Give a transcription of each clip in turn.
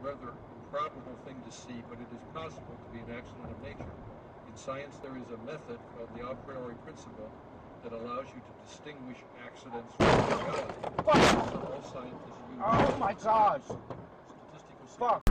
rather improbable thing to see, but it is possible to be an accident of nature. In science, there is a method called the a priori principle that allows you to distinguish accidents from reality. So all scientists use Oh my gosh! statistical Fuck!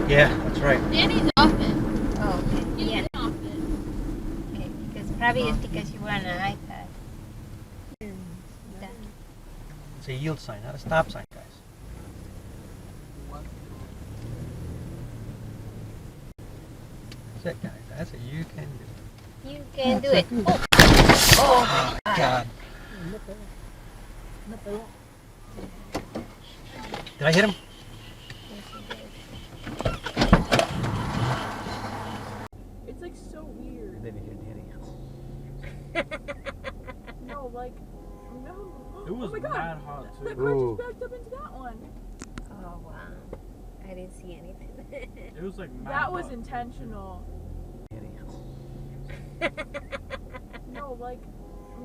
Yeah, that's right. Danny's off it. Oh, okay. He's Yeah. been off it. Okay. Because probably it's because you were on an iPad. That. It's a yield sign, not a stop sign, guys. That's it, guys. That's it. You can do it. You can do it. Oh. Oh my God. Did I hit him? It's like so weird. Then he hit Danny. No, like, no. It was oh my God. mad hot too. That car just backed up into that one. Oh, wow. I didn't see anything. It was like mad That was hot. intentional. No, like,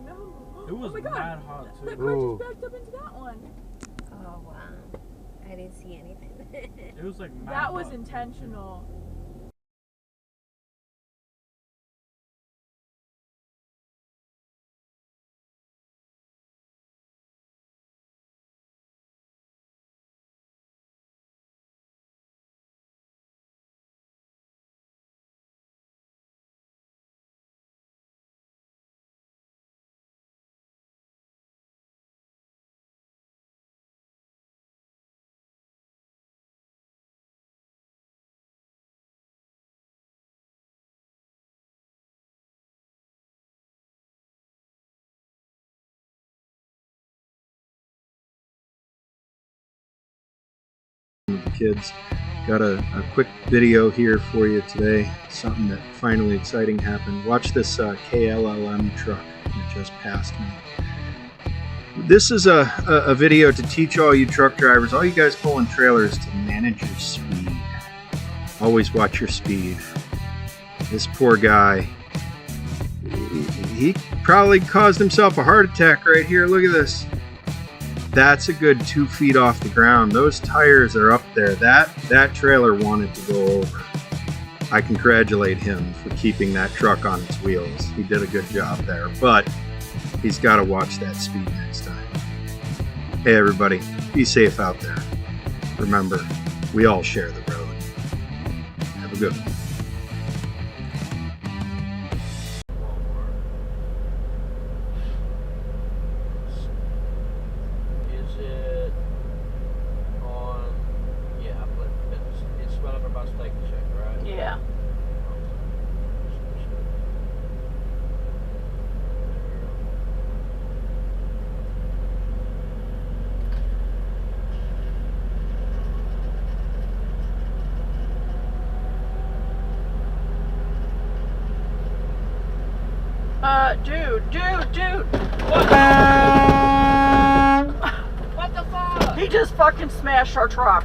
no. It was oh my God. mad hot too. That car just backed up into that one. Oh, wow. I didn't see anything. It was like mad That was hot. intentional. With the kids. Got a quick video here for you today. Something that finally exciting happened. Watch this KLLM truck that just passed me. This is a video to teach all you truck drivers, all you guys pulling trailers, to manage your speed. Always watch your speed. This poor guy, he probably caused himself a heart attack right here. Look at this. That's a good 2 feet off the ground. Those tires are up there. That trailer wanted to go over. I congratulate him for keeping that truck on its wheels. He did a good job there, but he's got to watch that speed next time. Hey everybody, be safe out there. Remember, we all share the road. Have a good one. Is it on? Yeah, but it's running about steak and shake, right? Yeah. Dude. What the fuck? He just fucking smashed our truck.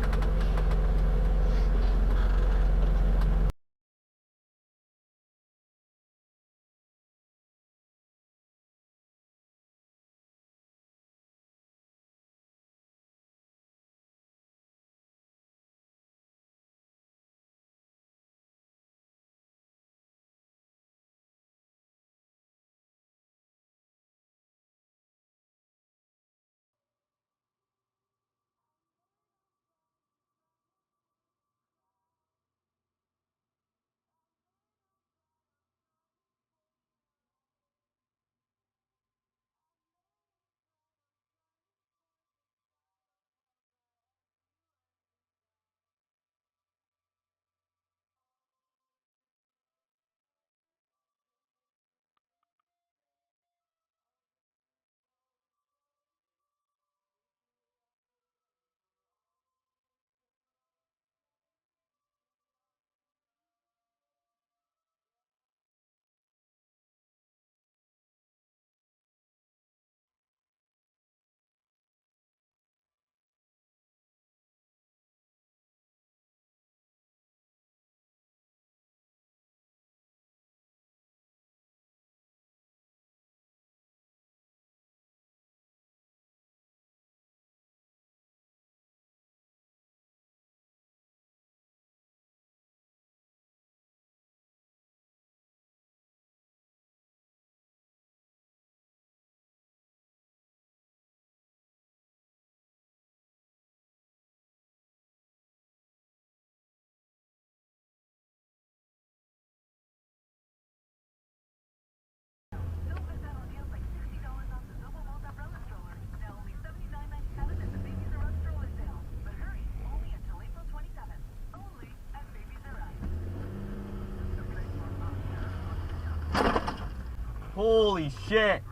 Holy shit!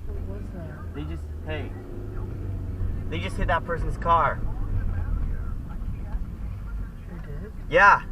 What was that? They just hit that person's car. They did? Yeah.